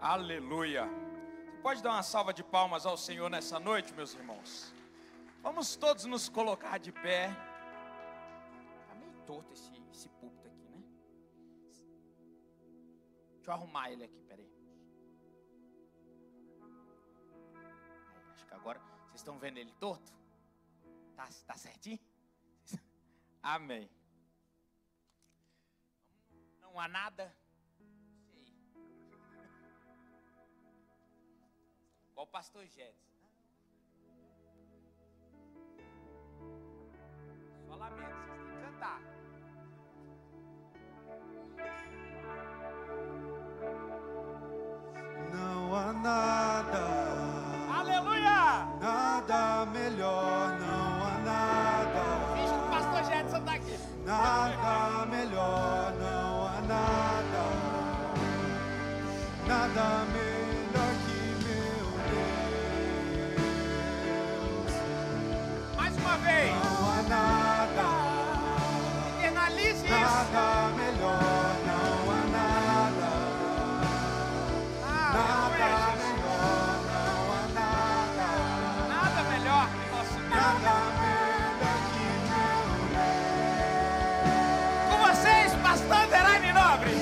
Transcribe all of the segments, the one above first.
Aleluia. Você pode dar uma salva de palmas ao Senhor nessa noite, meus irmãos? Vamos todos nos colocar de pé. Está meio torto esse púlpito aqui, né? Deixa eu arrumar ele aqui, peraí. Acho que agora, vocês estão vendo ele torto? Tá certinho? Amém. Não há nada. Igual o pastor Jedson. Só lamento, vocês têm que cantar. Não há nada. Aleluia! Nada melhor, não há nada. Finge que o pastor Jedson está aqui. Nada melhor, não há nada. Nada melhor que meu Deus. Mais uma vez. Não há nada. Internalize isso. Nada melhor, não há nada. Nada melhor, não há nada. Nada melhor que nosso Deus. Nada melhor que meu Deus. Com vocês, pastor Derane Nobre.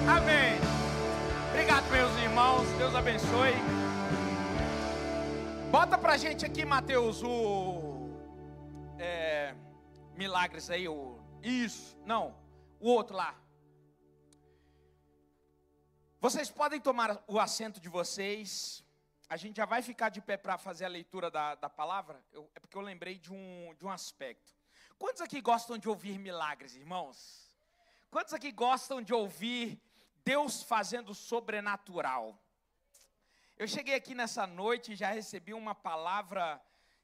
Amém. Obrigado, meus irmãos. Deus abençoe. Bota pra gente aqui, Mateus, milagres aí, isso, não, o outro lá. Vocês podem tomar o assento de vocês. A gente já vai ficar de pé para fazer a leitura da palavra. É porque eu lembrei de um aspecto. Quantos aqui gostam de ouvir milagres, irmãos? Quantos aqui gostam de ouvir Deus fazendo sobrenatural? Eu cheguei aqui nessa noite e já recebi uma palavra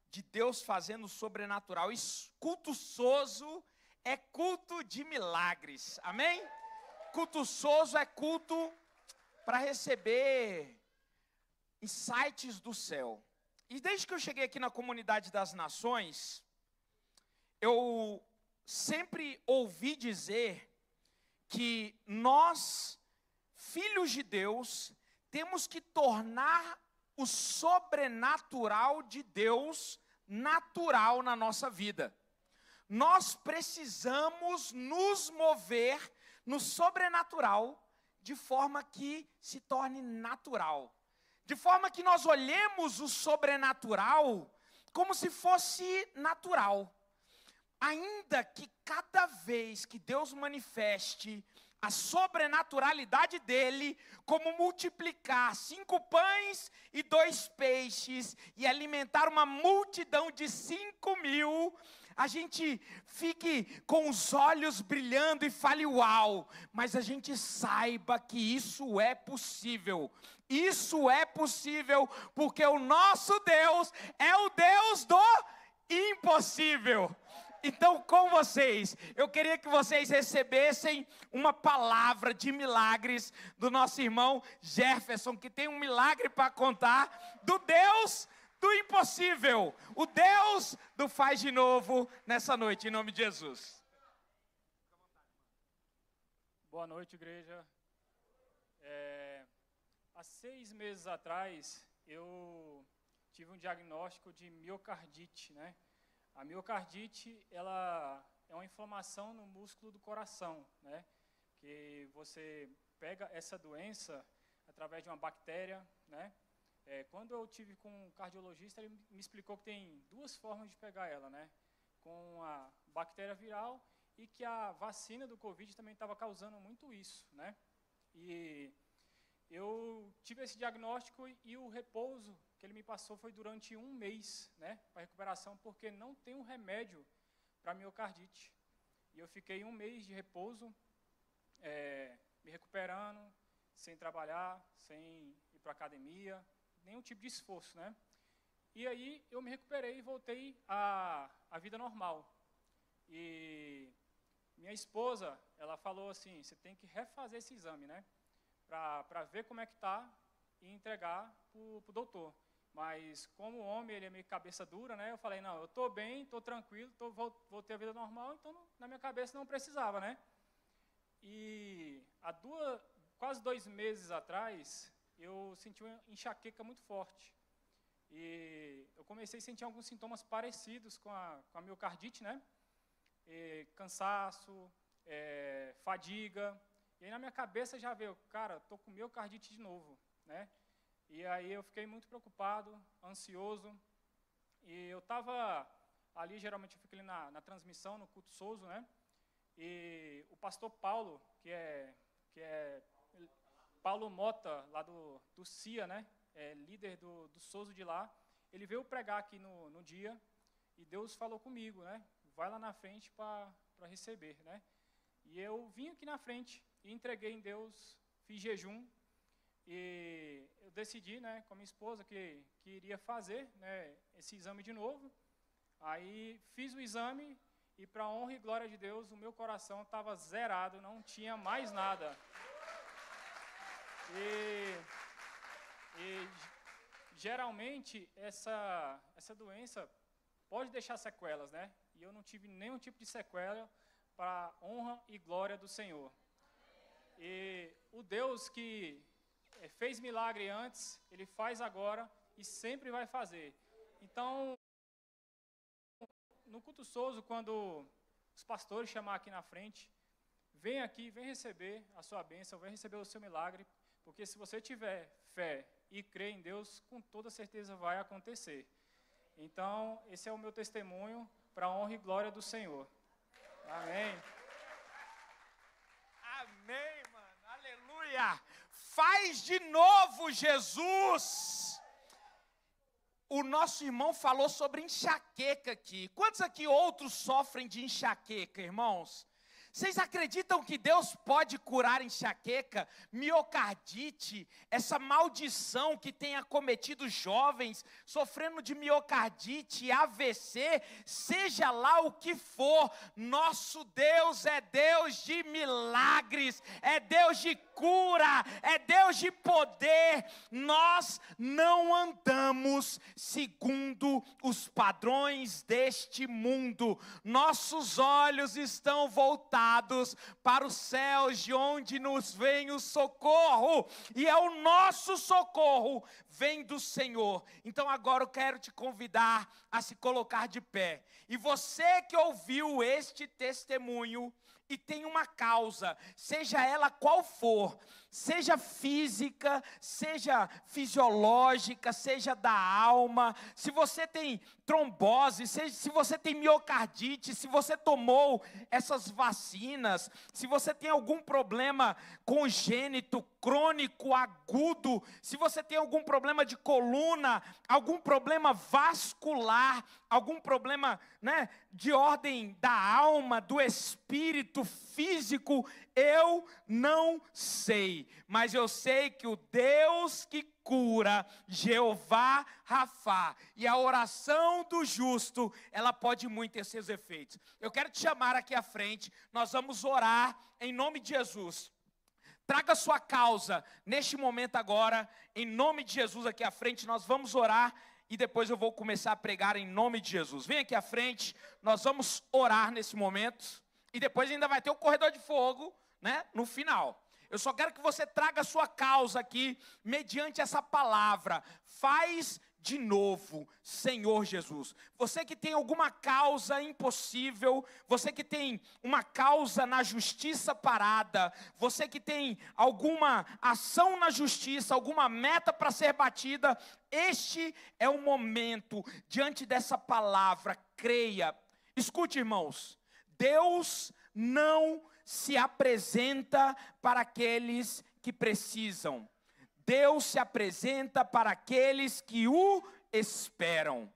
de Deus fazendo sobrenatural. Culto soso é culto de milagres, amém? Culto soso é culto para receber insights do céu. E desde que eu cheguei aqui na Comunidade das Nações, eu sempre ouvi dizer que nós, filhos de Deus, temos que tornar o sobrenatural de Deus natural na nossa vida. Nós precisamos nos mover no sobrenatural de forma que se torne natural. De forma que nós olhemos o sobrenatural como se fosse natural. Ainda que cada vez que Deus manifeste a sobrenaturalidade dele, como multiplicar 5 pães e 2 peixes e alimentar uma multidão de 5.000, a gente fique com os olhos brilhando e fale uau, mas a gente saiba que isso é possível. Isso é possível porque o nosso Deus é o Deus do impossível. Então, com vocês, eu queria que vocês recebessem uma palavra de milagres do nosso irmão Jefferson, que tem um milagre para contar do Deus do impossível, o Deus do faz de novo nessa noite, em nome de Jesus. Boa noite, igreja. Há 6 meses atrás, eu tive um diagnóstico de miocardite, né? A miocardite, ela é uma inflamação no músculo do coração, né? Que você pega essa doença através de uma bactéria, né? Quando eu tive com um cardiologista, ele me explicou que tem 2 formas de pegar ela, né? Com a bactéria viral e que a vacina do Covid também estava causando muito isso, né? E eu tive esse diagnóstico e o repouso que ele me passou foi durante 1 mês, né, para recuperação, porque não tem um remédio para miocardite. E eu fiquei 1 mês de repouso, me recuperando, sem trabalhar, sem ir para academia, nenhum tipo de esforço, né? E aí eu me recuperei e voltei à vida normal. E minha esposa, ela falou assim, você tem que refazer esse exame, né? Para ver como é que está e entregar para o doutor. Mas como o homem, ele é meio cabeça dura, né? Eu falei, não, eu estou bem, estou tranquilo, voltei à vida normal, então na minha cabeça não precisava, né? E há quase 2 meses atrás, eu senti uma enxaqueca muito forte. E eu comecei a sentir alguns sintomas parecidos com a miocardite, né? Cansaço, fadiga. E aí na minha cabeça já veio, cara, estou com miocardite de novo, né? E aí eu fiquei muito preocupado, ansioso. E eu estava ali, geralmente eu fico ali na transmissão, no culto Souzo, né? E o pastor Paulo, que é Paulo Mota, lá do CIA, né? Líder do Souzo de lá, ele veio pregar aqui no dia, e Deus falou comigo, né? Vai lá na frente para receber, né? E eu vim aqui na frente e entreguei em Deus, fiz jejum, e eu decidi, né, com a minha esposa que iria fazer, né, esse exame de novo. Aí fiz o exame e, para a honra e glória de Deus, o meu coração estava zerado, não tinha mais nada. E geralmente essa doença pode deixar sequelas, né? E eu não tive nenhum tipo de sequela, para a honra e glória do Senhor. E o Deus que fez milagre antes, Ele faz agora e sempre vai fazer. Então, no culto Souzo, quando os pastores chamar aqui na frente, vem aqui, vem receber a sua bênção, vem receber o seu milagre, porque se você tiver fé e crer em Deus, com toda certeza vai acontecer. Então, esse é o meu testemunho para a honra e glória do Senhor. Amém. Amém, mano. Aleluia. Faz de novo, Jesus. O nosso irmão falou sobre enxaqueca aqui. Quantos aqui outros sofrem de enxaqueca, irmãos? Vocês acreditam que Deus pode curar enxaqueca, miocardite, essa maldição que tem acometido jovens, sofrendo de miocardite, AVC, seja lá o que for, nosso Deus é Deus de milagres, é Deus de cura, é Deus de poder. Nós não andamos segundo os padrões deste mundo, nossos olhos estão voltados para os céus, de onde nos vem o socorro, e é o nosso socorro vem do Senhor. Então agora eu quero te convidar a se colocar de pé, e você que ouviu este testemunho e tem uma causa, seja ela qual for, seja física, seja fisiológica, seja da alma, se você tem trombose, se você tem miocardite, se você tomou essas vacinas, se você tem algum problema congênito, crônico, agudo, se você tem algum problema de coluna, algum problema vascular, algum problema, né, de ordem da alma, do espírito, físico, eu não sei, mas eu sei que o Deus que cura, Jeová Rafá, e a oração do justo, ela pode muito ter seus efeitos. Eu quero te chamar aqui à frente, nós vamos orar em nome de Jesus. Traga sua causa neste momento agora, em nome de Jesus aqui à frente, nós vamos orar e depois eu vou começar a pregar em nome de Jesus. Vem aqui à frente, nós vamos orar nesse momento e depois ainda vai ter o corredor de fogo, né, no final. Eu só quero que você traga a sua causa aqui, mediante essa palavra. Faz de novo, Senhor Jesus. Você que tem alguma causa impossível, você que tem uma causa na justiça parada, você que tem alguma ação na justiça, alguma meta para ser batida, este é o momento, diante dessa palavra, creia. Escute, irmãos, Deus não se apresenta para aqueles que precisam. Deus se apresenta para aqueles que o esperam.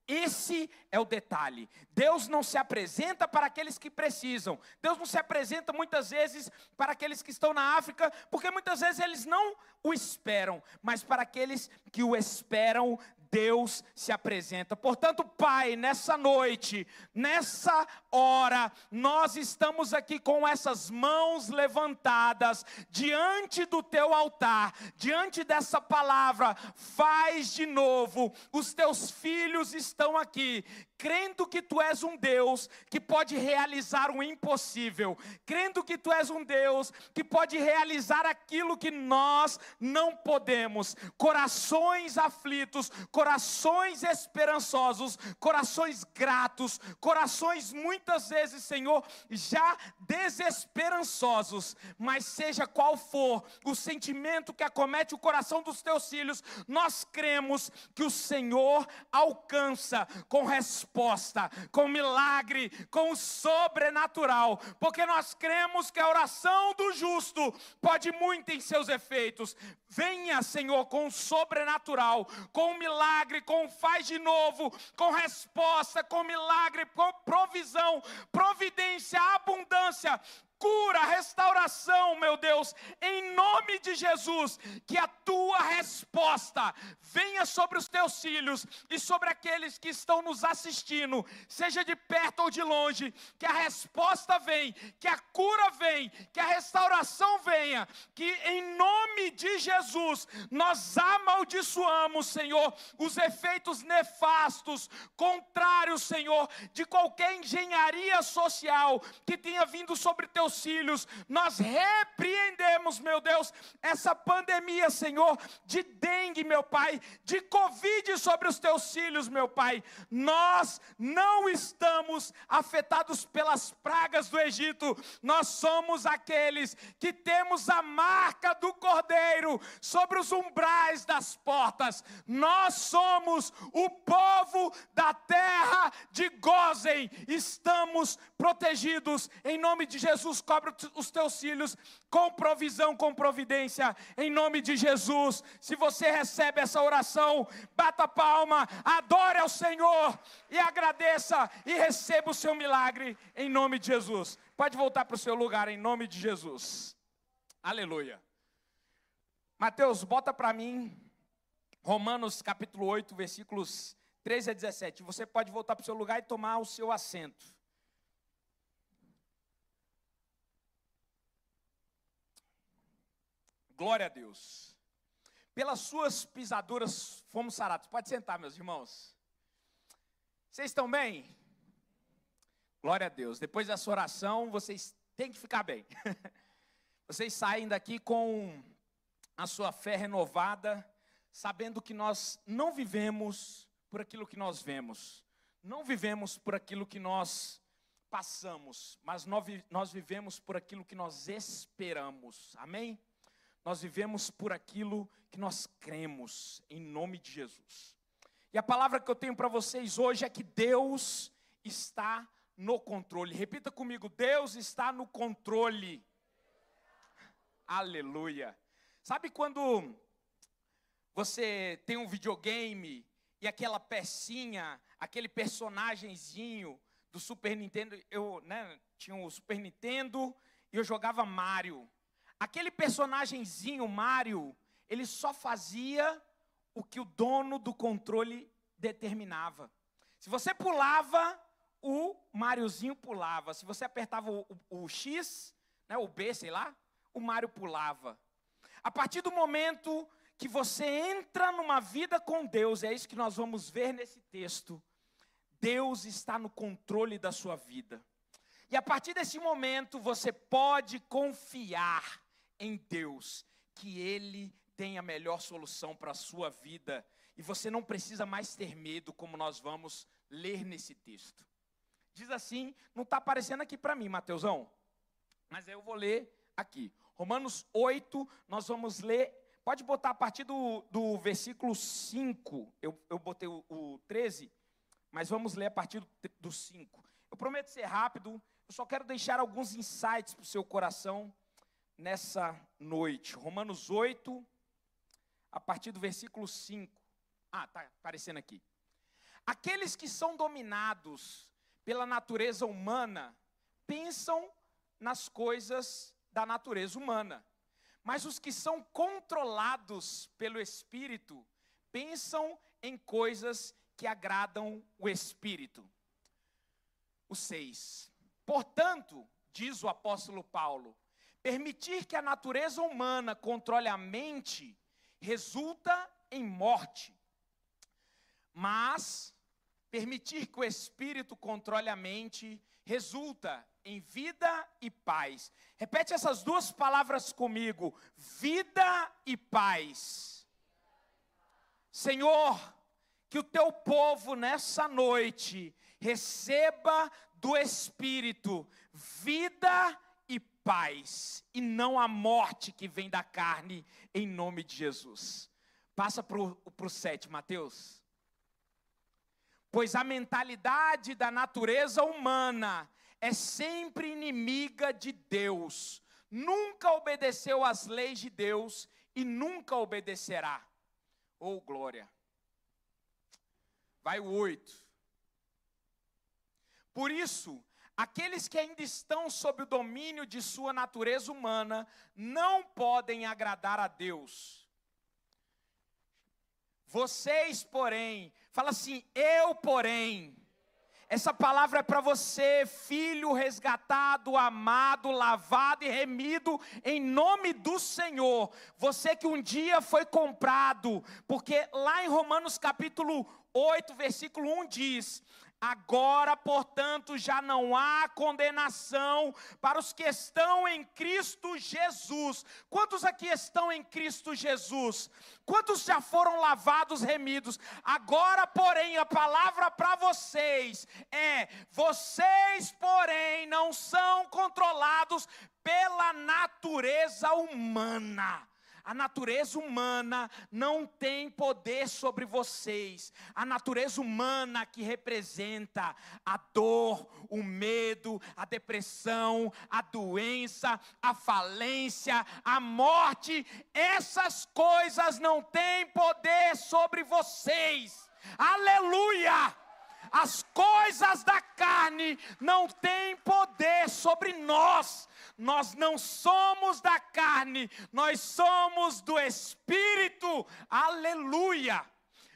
Esse é o detalhe. Deus não se apresenta para aqueles que precisam. Deus não se apresenta muitas vezes para aqueles que estão na África, porque muitas vezes eles não o esperam. Mas para aqueles que o esperam, Deus se apresenta. Portanto, Pai, nessa noite, nessa hora, nós estamos aqui com essas mãos levantadas diante do teu altar, diante dessa palavra. Faz de novo. Os teus filhos estão aqui, crendo que tu és um Deus que pode realizar o impossível, crendo que tu és um Deus que pode realizar aquilo que nós não podemos. Corações aflitos, corações esperançosos, corações gratos, corações muitas vezes, Senhor, já desesperançosos, mas seja qual for o sentimento que acomete o coração dos teus filhos, nós cremos que o Senhor alcança com resposta, com milagre, com o sobrenatural, porque nós cremos que a oração do justo pode muito em seus efeitos. Venha, Senhor, com o sobrenatural, com o milagre, com o faz de novo, com resposta, com milagre, com provisão, providência, abundância, cura, restauração, meu Deus, em nome de Jesus, que a tua resposta venha sobre os teus filhos e sobre aqueles que estão nos assistindo, seja de perto ou de longe, que a resposta vem, que a cura vem, que a restauração venha, que em nome de Jesus, nós amaldiçoamos, Senhor, os efeitos nefastos, contrários, Senhor, de qualquer engenharia social que tenha vindo sobre teus filhos. Nós repreendemos, meu Deus, essa pandemia, Senhor, de dengue, meu Pai, de Covid sobre os teus filhos, meu Pai. Nós não estamos afetados pelas pragas do Egito, nós somos aqueles que temos a marca do Cordeiro sobre os umbrais das portas. Nós somos o povo da terra de Gósen, estamos protegidos em nome de Jesus. Cobre os teus filhos com provisão, com providência, em nome de Jesus. Se você recebe essa oração, bata palma, adore ao Senhor e agradeça e receba o seu milagre em nome de Jesus. Pode voltar para o seu lugar em nome de Jesus. Aleluia. Mateus, bota para mim Romanos capítulo 8, versículos 13 a 17. Você pode voltar para o seu lugar e tomar o seu assento. Glória a Deus. Pelas suas pisaduras fomos sarados. Pode sentar, meus irmãos. Vocês estão bem? Glória a Deus. Depois dessa oração, vocês têm que ficar bem. Vocês saem daqui com a sua fé renovada, sabendo que nós não vivemos por aquilo que nós vemos. Não vivemos por aquilo que nós passamos, mas nós vivemos por aquilo que nós esperamos. Amém? Nós vivemos por aquilo que nós cremos, em nome de Jesus. E a palavra que eu tenho para vocês hoje é que Deus está no controle. Repita comigo, Deus está no controle. Aleluia. Sabe quando você tem um videogame e aquela pecinha, aquele personagenzinho do Super Nintendo, eu tinha o Super Nintendo e eu jogava Mario. Aquele personagenzinho, Mario, ele só fazia o que o dono do controle determinava. Se você pulava, o Mariozinho pulava. Se você apertava o X, o B, sei lá, o Mario pulava. A partir do momento que você entra numa vida com Deus, é isso que nós vamos ver nesse texto, Deus está no controle da sua vida. E a partir desse momento, você pode confiar em Deus, que Ele tem a melhor solução para a sua vida, e você não precisa mais ter medo, como nós vamos ler nesse texto. Diz assim, não está aparecendo aqui para mim, Mateusão, mas eu vou ler aqui. Romanos 8, nós vamos ler, pode botar a partir do versículo 5, eu botei o 13, mas vamos ler a partir do 5. Eu prometo ser rápido, eu só quero deixar alguns insights para o seu coração, nessa noite. Romanos 8, a partir do versículo 5. Está aparecendo aqui. Aqueles que são dominados pela natureza humana, pensam nas coisas da natureza humana. Mas os que são controlados pelo Espírito, pensam em coisas que agradam o Espírito. O 6. Portanto, diz o apóstolo Paulo, permitir que a natureza humana controle a mente resulta em morte. Mas permitir que o Espírito controle a mente resulta em vida e paz. Repete essas duas palavras comigo: vida e paz. Senhor, que o teu povo nessa noite receba do Espírito vida e paz, e não a morte que vem da carne, em nome de Jesus. Passa para o 7, Mateus. Pois a mentalidade da natureza humana é sempre inimiga de Deus, nunca obedeceu às leis de Deus e nunca obedecerá. Oh, glória! Vai o 8. Por isso, aqueles que ainda estão sob o domínio de sua natureza humana não podem agradar a Deus. Vocês, porém, fala assim, eu, porém. Essa palavra é para você, filho resgatado, amado, lavado e remido em nome do Senhor. Você que um dia foi comprado, porque lá em Romanos capítulo 8, versículo 1 diz: agora, portanto, já não há condenação para os que estão em Cristo Jesus. Quantos aqui estão em Cristo Jesus? Quantos já foram lavados, remidos? Agora, porém, a palavra para vocês é: vocês, porém, não são controlados pela natureza humana. A natureza humana não tem poder sobre vocês. A natureza humana que representa a dor, o medo, a depressão, a doença, a falência, a morte, essas coisas não têm poder sobre vocês. Aleluia! As coisas da carne não têm poder sobre nós. Nós não somos da carne, nós somos do Espírito. Aleluia!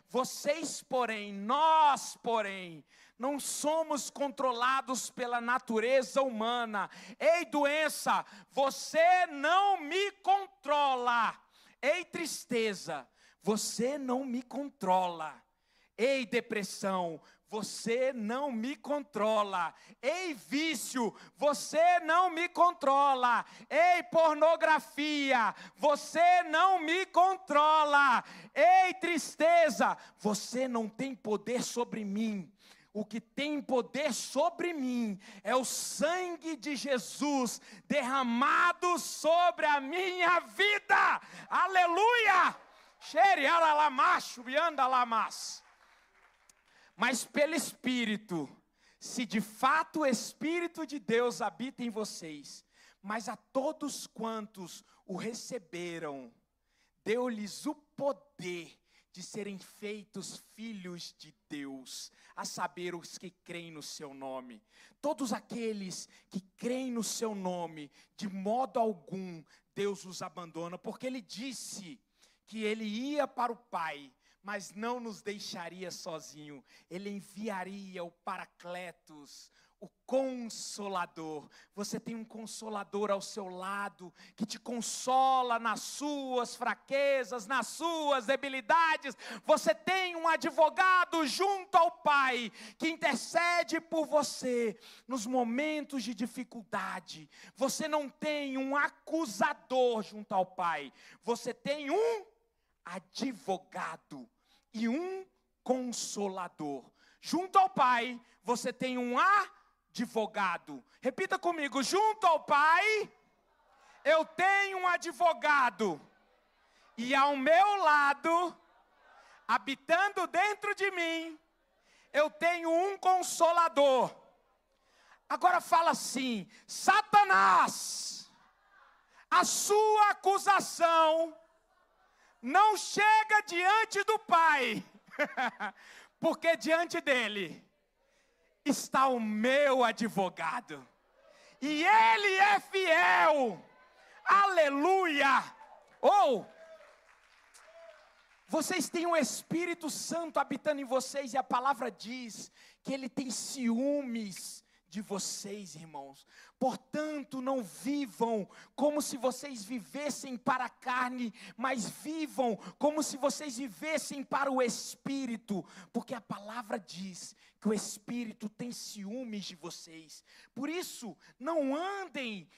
Vocês, porém, nós, porém, não somos controlados pela natureza humana. Ei, doença, você não me controla. Ei, tristeza, você não me controla. Ei, depressão, você não me controla. Ei, vício, você não me controla. Ei, pornografia, você não me controla. Ei, tristeza, você não tem poder sobre mim. O que tem poder sobre mim é o sangue de Jesus derramado sobre a minha vida. Aleluia! Xerialamacho, biandalamas. Mas pelo Espírito, se de fato o Espírito de Deus habita em vocês, mas a todos quantos o receberam, deu-lhes o poder de serem feitos filhos de Deus, a saber, os que creem no seu nome. Todos aqueles que creem no seu nome, de modo algum, Deus os abandona, porque Ele disse que Ele ia para o Pai, mas não nos deixaria sozinho. Ele enviaria o Paracletos, o Consolador. Você tem um Consolador ao seu lado, que te consola nas suas fraquezas, nas suas debilidades. Você tem um advogado junto ao Pai, que intercede por você nos momentos de dificuldade. Você não tem um acusador junto ao Pai. Você tem um advogado e um consolador. Junto ao Pai, você tem um advogado. Repita comigo: junto ao Pai, eu tenho um advogado. E ao meu lado, habitando dentro de mim, eu tenho um consolador. Agora fala assim: Satanás, a sua acusação não chega diante do Pai, porque diante dele está o meu advogado, e ele é fiel. Aleluia! Vocês têm o Espírito Santo habitando em vocês, e a palavra diz que Ele tem ciúmes de vocês, irmãos. Portanto, não vivam como se vocês vivessem para a carne, mas vivam como se vocês vivessem para o Espírito, porque a palavra diz que o Espírito tem ciúmes de vocês. Por isso, não andem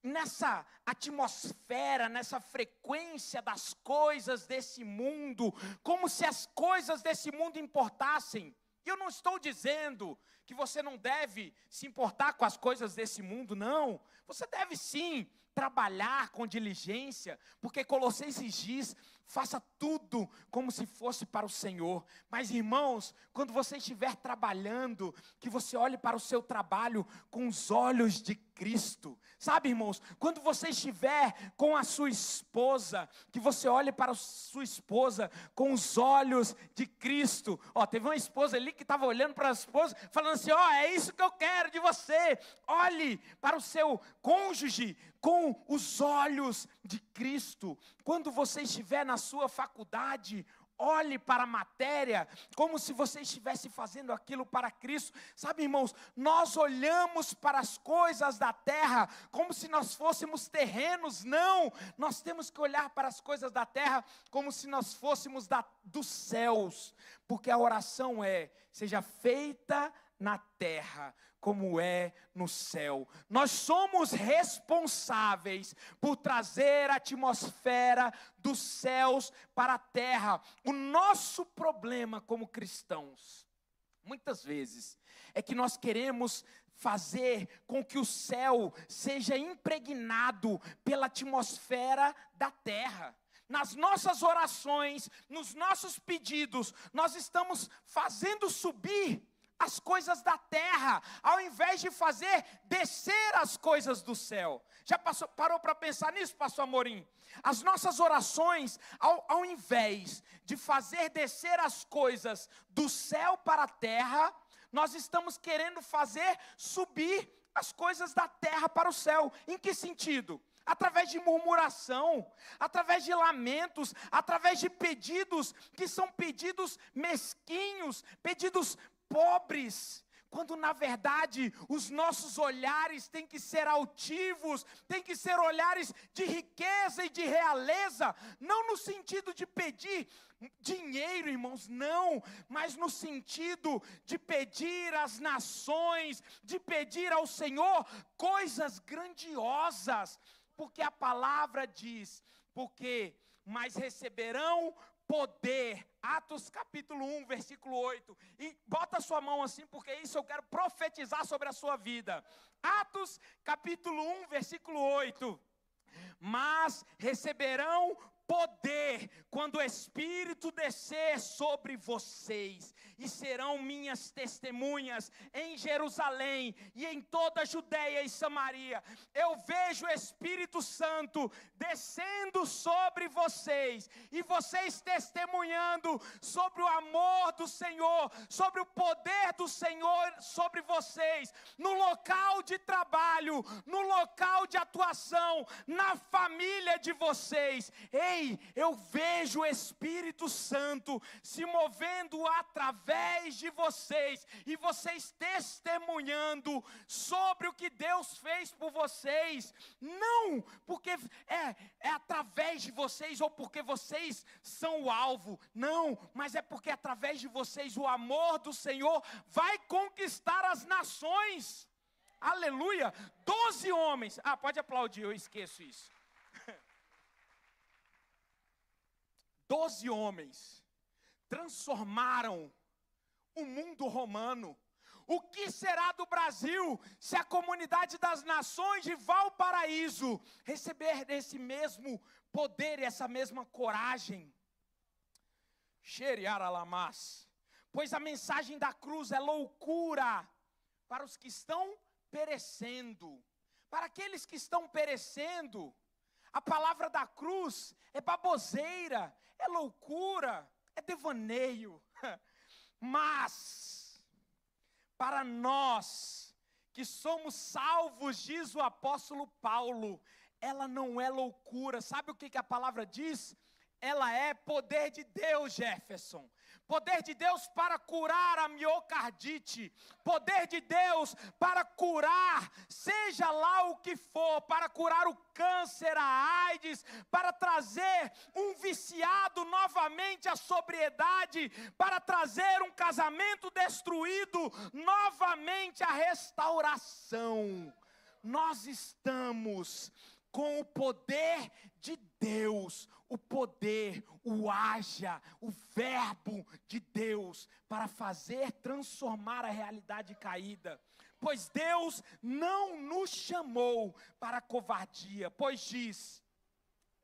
nessa atmosfera, nessa frequência das coisas desse mundo, como se as coisas desse mundo importassem. E eu não estou dizendo que você não deve se importar com as coisas desse mundo, não. Você deve sim trabalhar com diligência, porque Colossenses diz: faça tudo como se fosse para o Senhor. Mas, irmãos, quando você estiver trabalhando, que você olhe para o seu trabalho com os olhos de Cristo. Sabe, irmãos, quando você estiver com a sua esposa, que você olhe para a sua esposa com os olhos de Cristo. Teve uma esposa ali que estava olhando para a esposa, falando assim: é isso que eu quero de você. Olhe para o seu cônjuge com os olhos de Cristo. Quando você estiver na sua faculdade, olhe para a matéria como se você estivesse fazendo aquilo para Cristo. Sabe, irmãos, nós olhamos para as coisas da terra como se nós fôssemos terrenos. Não, nós temos que olhar para as coisas da terra como se nós fôssemos dos céus. Porque a oração é: seja feita na terra como é no céu. Nós somos responsáveis por trazer a atmosfera dos céus para a terra. O nosso problema como cristãos, muitas vezes, é que nós queremos fazer com que o céu seja impregnado pela atmosfera da terra. Nas nossas orações, nos nossos pedidos, nós estamos fazendo subir as coisas da terra, ao invés de fazer descer as coisas do céu. Já parou para pensar nisso, pastor Amorim? As nossas orações, ao invés de fazer descer as coisas do céu para a terra, nós estamos querendo fazer subir as coisas da terra para o céu. Em que sentido? Através de murmuração, através de lamentos, através de pedidos que são pedidos mesquinhos, pedidos pobres, quando na verdade os nossos olhares têm que ser altivos, têm que ser olhares de riqueza e de realeza, não no sentido de pedir dinheiro, irmãos, não, mas no sentido de pedir às nações, de pedir ao Senhor coisas grandiosas, porque a palavra diz: mas receberão poder. Atos capítulo 1, versículo 8. E bota a sua mão assim, porque isso eu quero profetizar sobre a sua vida. Atos capítulo 1, versículo 8. Mas receberão poder quando o Espírito descer sobre vocês, e serão minhas testemunhas em Jerusalém e em toda a Judeia e Samaria. Eu vejo o Espírito Santo descendo sobre vocês, e vocês testemunhando sobre o amor do Senhor, sobre o poder do Senhor sobre vocês, no local de trabalho, no local de atuação, na família de vocês. Ei, eu vejo o Espírito Santo se movendo através de vocês, e vocês testemunhando sobre o que Deus fez por vocês, não porque é através de vocês ou porque vocês são o alvo, não, mas é porque através de vocês o amor do Senhor vai conquistar as nações. Aleluia. 12 homens, pode aplaudir, eu esqueço isso. 12 homens transformaram o mundo romano. O que será do Brasil se a comunidade das nações de Valparaíso receber esse mesmo poder e essa mesma coragem? Xeriaralamás. Pois a mensagem da cruz é loucura para os que estão perecendo. Para aqueles que estão perecendo, a palavra da cruz é baboseira, é loucura, é devaneio. Mas, para nós que somos salvos, diz o apóstolo Paulo, ela não é loucura. Sabe o que a palavra diz? ela é poder de Deus, Jefferson. Poder de Deus para curar a miocardite. Poder de Deus para curar, seja lá o que for, para curar o câncer, a AIDS, para trazer um viciado novamente à sobriedade, para trazer um casamento destruído novamente à restauração. Nós estamos com o poder de Deus, o poder, o haja, o verbo de Deus para fazer transformar a realidade caída. Pois Deus não nos chamou para a covardia, pois diz,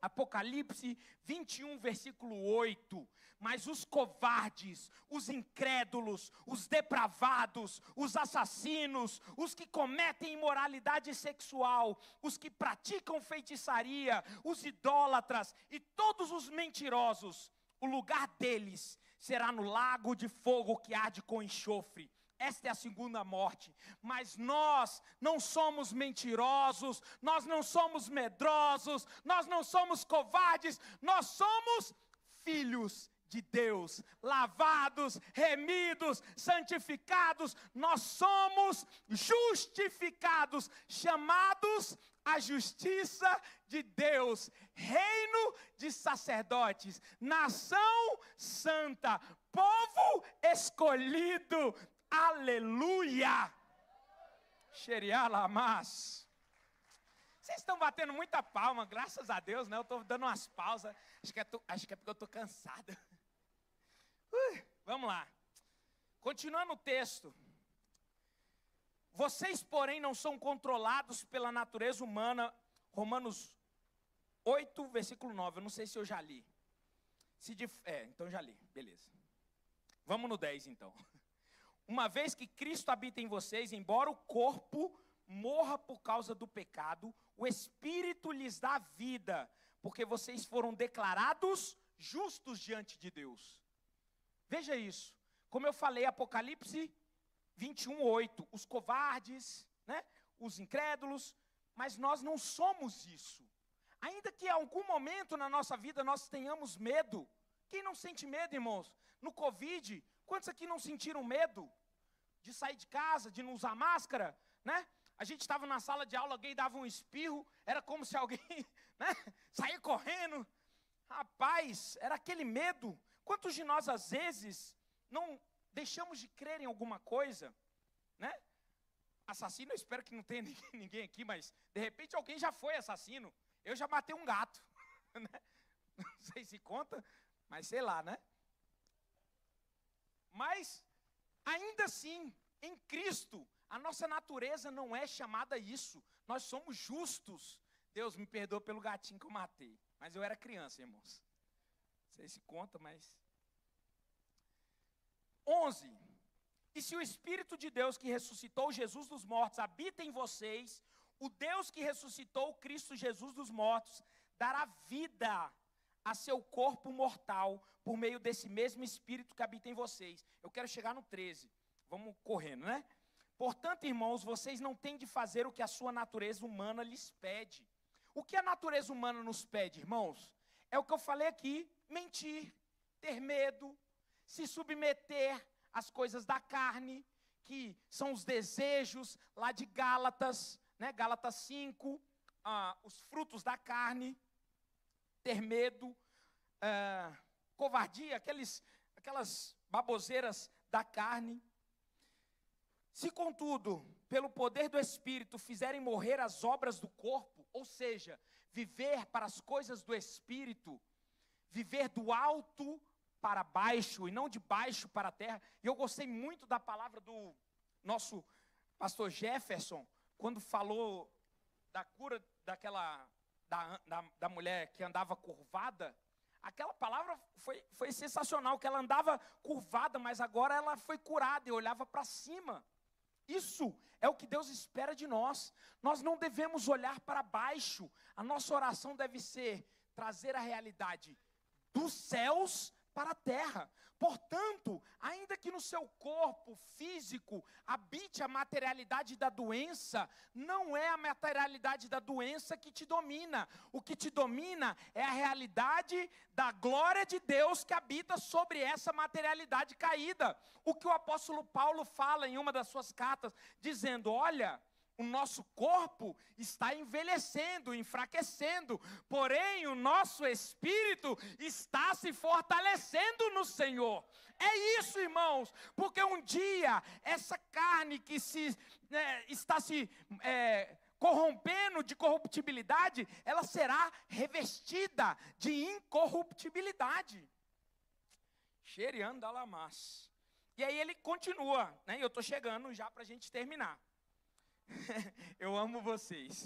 Apocalipse 21, versículo 8, mas os covardes, os incrédulos, os depravados, os assassinos, os que cometem imoralidade sexual, os que praticam feitiçaria, os idólatras e todos os mentirosos, o lugar deles será no lago de fogo que arde com enxofre. Esta é a segunda morte, mas nós não somos mentirosos, nós não somos medrosos, nós não somos covardes, nós somos filhos de Deus, lavados, remidos, santificados, nós somos justificados, chamados à justiça de Deus, reino de sacerdotes, nação santa, povo escolhido. Aleluia! Xerialamas. Vocês estão batendo muita palma, graças a Deus, né? Eu estou dando umas pausas. Acho que é porque eu estou cansado. Vamos lá. Continuando o texto. Vocês, porém, não são controlados pela natureza humana. Romanos 8, versículo 9. Eu não sei se eu já li. Então já li. Beleza. Vamos no 10, então. Uma vez que Cristo habita em vocês, embora o corpo morra por causa do pecado, o Espírito lhes dá vida, porque vocês foram declarados justos diante de Deus. Veja isso. Como eu falei, Apocalipse 21, 8. Os covardes, né, os incrédulos, mas nós não somos isso. Ainda que em algum momento na nossa vida nós tenhamos medo. Quem não sente medo, irmãos? No Covid, quantos aqui não sentiram medo de sair de casa, de não usar máscara, né? A gente estava na sala de aula, alguém dava um espirro, era como se alguém, né, saía correndo. Rapaz, era aquele medo. Quantos de nós, às vezes, não deixamos de crer em alguma coisa, né? Assassino, eu espero que não tenha ninguém aqui, mas, de repente, alguém já foi assassino. Eu já matei um gato, né? Não sei se conta, mas sei lá, né? Mas, ainda assim, em Cristo, a nossa natureza não é chamada a isso. Nós somos justos. Deus me perdoa pelo gatinho que eu matei. Mas eu era criança, irmãos. Não sei se conta, mas... 11. E se o Espírito de Deus que ressuscitou Jesus dos mortos habita em vocês, o Deus que ressuscitou Cristo Jesus dos mortos dará vida a seu corpo mortal por meio desse mesmo Espírito que habita em vocês. Eu quero chegar no 13. Vamos correndo, né? Portanto, irmãos, vocês não têm de fazer o que a sua natureza humana lhes pede. O que a natureza humana nos pede, irmãos? É o que eu falei aqui: mentir, ter medo, se submeter às coisas da carne, que são os desejos lá de Gálatas, né? Gálatas 5, os frutos da carne, ter medo, covardia, aquelas baboseiras da carne. Se, contudo, pelo poder do Espírito fizerem morrer as obras do corpo, ou seja, viver para as coisas do Espírito, viver do alto para baixo e não de baixo para a terra. E eu gostei muito da palavra do nosso pastor Jefferson, quando falou da cura da mulher que andava curvada. Aquela palavra foi sensacional, que ela andava curvada, mas agora ela foi curada e olhava para cima. Isso é o que Deus espera de nós. Nós não devemos olhar para baixo. A nossa oração deve ser trazer a realidade dos céus para a terra. Portanto, ainda que no seu corpo físico habite a materialidade da doença, não é a materialidade da doença que te domina. O que te domina é a realidade da glória de Deus que habita sobre essa materialidade caída. O que o apóstolo Paulo fala em uma das suas cartas, dizendo: olha, o nosso corpo está envelhecendo, enfraquecendo, porém o nosso espírito está se fortalecendo no Senhor. É isso, irmãos, porque um dia essa carne que está se corrompendo de corruptibilidade, ela será revestida de incorruptibilidade. Xeriando alamas. E aí ele continua, né? Eu estou chegando já para a gente terminar. Eu amo vocês.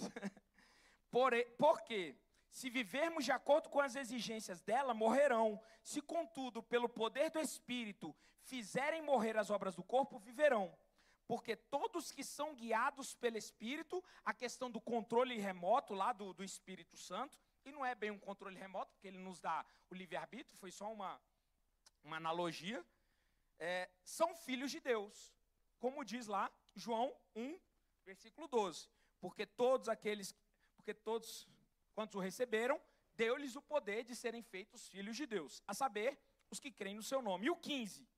Porque se vivermos de acordo com as exigências dela, morrerão. Se contudo, pelo poder do Espírito, fizerem morrer as obras do corpo, viverão. Porque todos que são guiados pelo Espírito, a questão do controle remoto lá do Espírito Santo, e não é bem um controle remoto, porque ele nos dá o livre-arbítrio, foi só uma analogia, são filhos de Deus. Como diz lá João 1, versículo 12, porque todos quantos o receberam, deu-lhes o poder de serem feitos filhos de Deus, a saber, os que creem no seu nome. E o 15,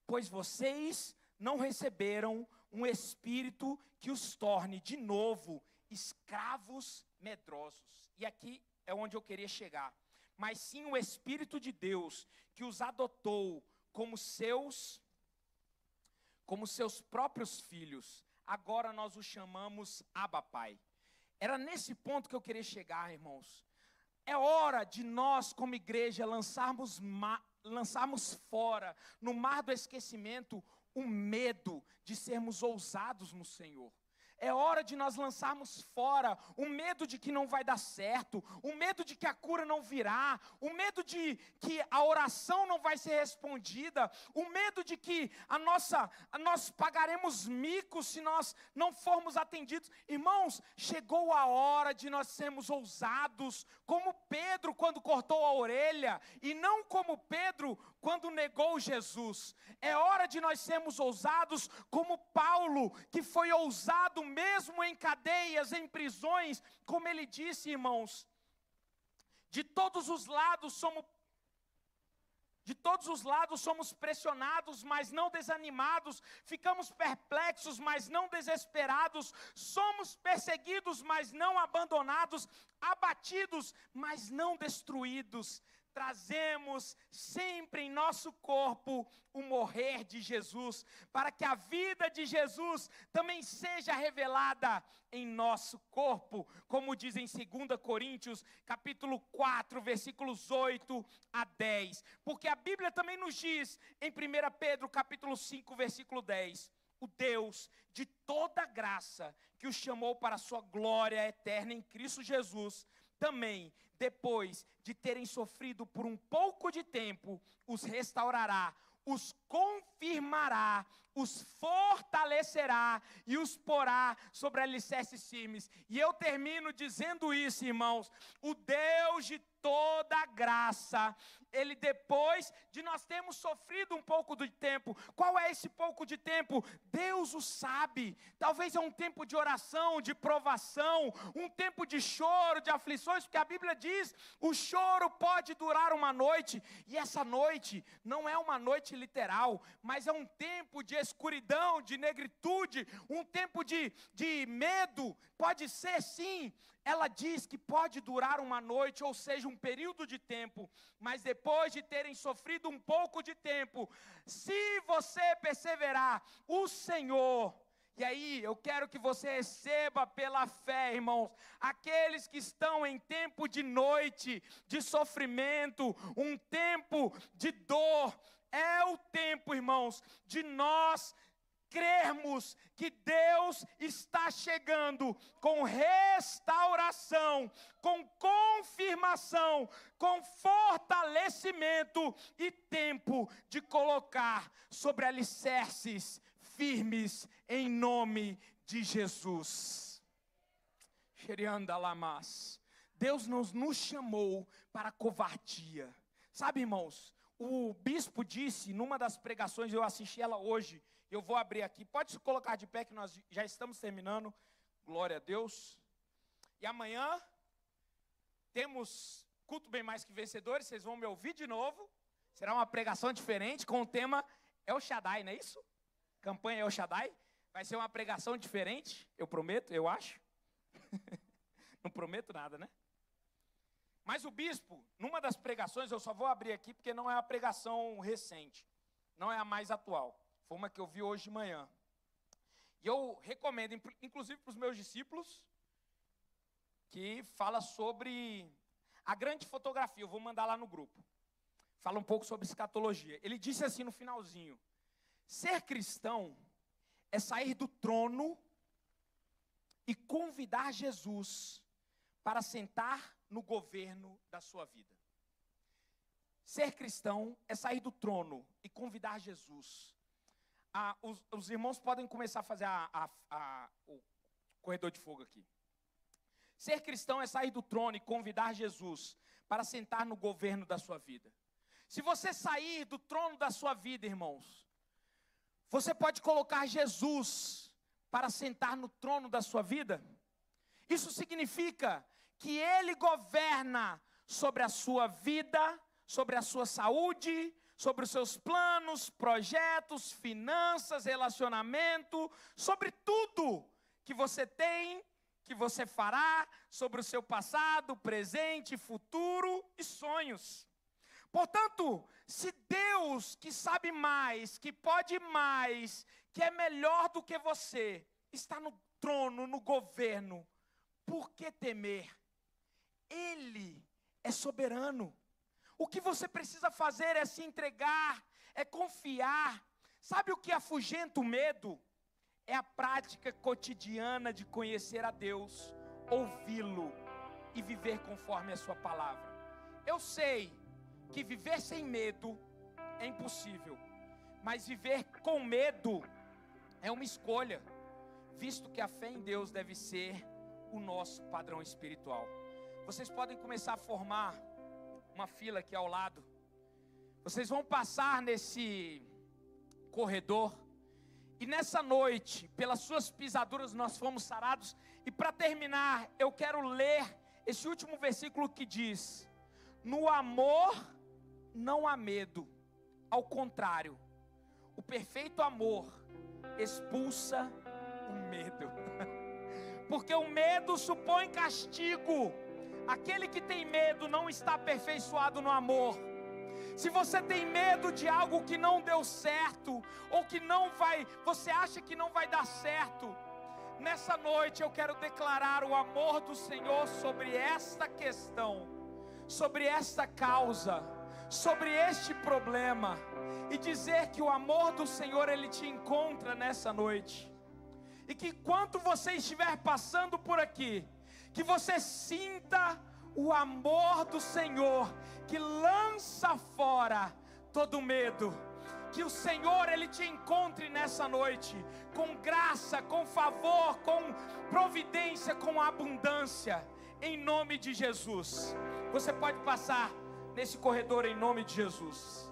pois vocês não receberam um espírito que os torne de novo escravos medrosos. E aqui é onde eu queria chegar. Mas sim o Espírito de Deus, que os adotou como seus próprios filhos. Agora nós o chamamos Abba Pai. Era nesse ponto que eu queria chegar, irmãos. É hora de nós, como igreja, lançarmos fora, no mar do esquecimento, o medo de sermos ousados no Senhor. É hora de nós lançarmos fora o medo de que não vai dar certo, o medo de que a cura não virá, o medo de que a oração não vai ser respondida, o medo de que nós pagaremos mico se nós não formos atendidos. Irmãos, chegou a hora de nós sermos ousados, como Pedro quando cortou a orelha, e não como Pedro quando negou Jesus. É hora de nós sermos ousados como Paulo, que foi ousado mesmo em cadeias, em prisões, como ele disse, irmãos, de todos os lados somos pressionados, mas não desanimados, ficamos perplexos, mas não desesperados, somos perseguidos, mas não abandonados, abatidos, mas não destruídos. Trazemos sempre em nosso corpo o morrer de Jesus, para que a vida de Jesus também seja revelada em nosso corpo, como diz em 2 Coríntios, capítulo 4, versículos 8 a 10. Porque a Bíblia também nos diz, em 1 Pedro, capítulo 5, versículo 10, o Deus de toda graça, que os chamou para a sua glória eterna em Cristo Jesus, também, depois de terem sofrido por um pouco de tempo, os restaurará, os confirmará, os fortalecerá e os porá sobre alicerces firmes. E eu termino dizendo isso, irmãos, o Deus de toda graça, Ele, depois de nós termos sofrido um pouco de tempo, qual é esse pouco de tempo? Deus o sabe. Talvez é um tempo de oração, de provação, um tempo de choro, de aflições, porque a Bíblia diz, o choro pode durar uma noite, e essa noite não é uma noite literal, mas é um tempo de escuridão, de negritude, um tempo de medo, pode ser sim. Ela diz que pode durar uma noite, ou seja, um período de tempo, mas depois de terem sofrido um pouco de tempo, se você perseverar, o Senhor, e aí eu quero que você receba pela fé, irmãos, aqueles que estão em tempo de noite, de sofrimento, um tempo de dor, é o tempo, irmãos, de nós crermos que Deus está chegando com restauração, com confirmação, com fortalecimento e tempo de colocar sobre alicerces firmes em nome de Jesus. Deus não nos chamou para covardia. Sabe, irmãos, o bispo disse, numa das pregações, eu assisti ela hoje, eu vou abrir aqui, pode se colocar de pé que nós já estamos terminando, glória a Deus. E amanhã temos culto bem mais que vencedores, vocês vão me ouvir de novo, será uma pregação diferente com o tema El Shaddai, não é isso? Campanha El Shaddai, vai ser uma pregação diferente, eu prometo, eu acho. Não prometo nada, né? Mas o bispo, numa das pregações, eu só vou abrir aqui porque não é a pregação recente, não é a mais atual, foi uma que eu vi hoje de manhã. E eu recomendo, inclusive para os meus discípulos, que fala sobre a grande fotografia, eu vou mandar lá no grupo. Fala um pouco sobre escatologia. Ele disse assim no finalzinho: ser cristão é sair do trono e convidar Jesus para sentar no governo da sua vida. Ser cristão é sair do trono e convidar Jesus. Os irmãos podem começar a fazer o corredor de fogo aqui. Ser cristão é sair do trono e convidar Jesus para sentar no governo da sua vida. Se você sair do trono da sua vida, irmãos, você pode colocar Jesus para sentar no trono da sua vida. Isso significa que Ele governa sobre a sua vida, sobre a sua saúde, sobre os seus planos, projetos, finanças, relacionamento, sobre tudo que você tem, que você fará, sobre o seu passado, presente, futuro e sonhos. Portanto, se Deus, que sabe mais, que pode mais, que é melhor do que você, está no trono, no governo, por que temer? Ele é soberano. O que você precisa fazer é se entregar, é confiar. Sabe o que afugenta o medo? É a prática cotidiana de conhecer a Deus, ouvi-lo e viver conforme a sua palavra. Eu sei que viver sem medo é impossível, mas viver com medo é uma escolha, visto que a fé em Deus deve ser o nosso padrão espiritual. Vocês podem começar a formar uma fila aqui ao lado. Vocês vão passar nesse corredor. E nessa noite, pelas suas pisaduras nós fomos sarados. E para terminar, eu quero ler esse último versículo que diz: no amor não há medo, ao contrário, o perfeito amor expulsa o medo. Porque o medo supõe castigo. Aquele que tem medo não está aperfeiçoado no amor. Se você tem medo de algo que não deu certo, ou que não vai, você acha que não vai dar certo, nessa noite eu quero declarar o amor do Senhor sobre esta questão, sobre esta causa, sobre este problema, e dizer que o amor do Senhor, Ele te encontra nessa noite. E que enquanto você estiver passando por aqui, que você sinta o amor do Senhor, que lança fora todo medo. Que o Senhor, Ele te encontre nessa noite, com graça, com favor, com providência, com abundância, em nome de Jesus. Você pode passar nesse corredor em nome de Jesus.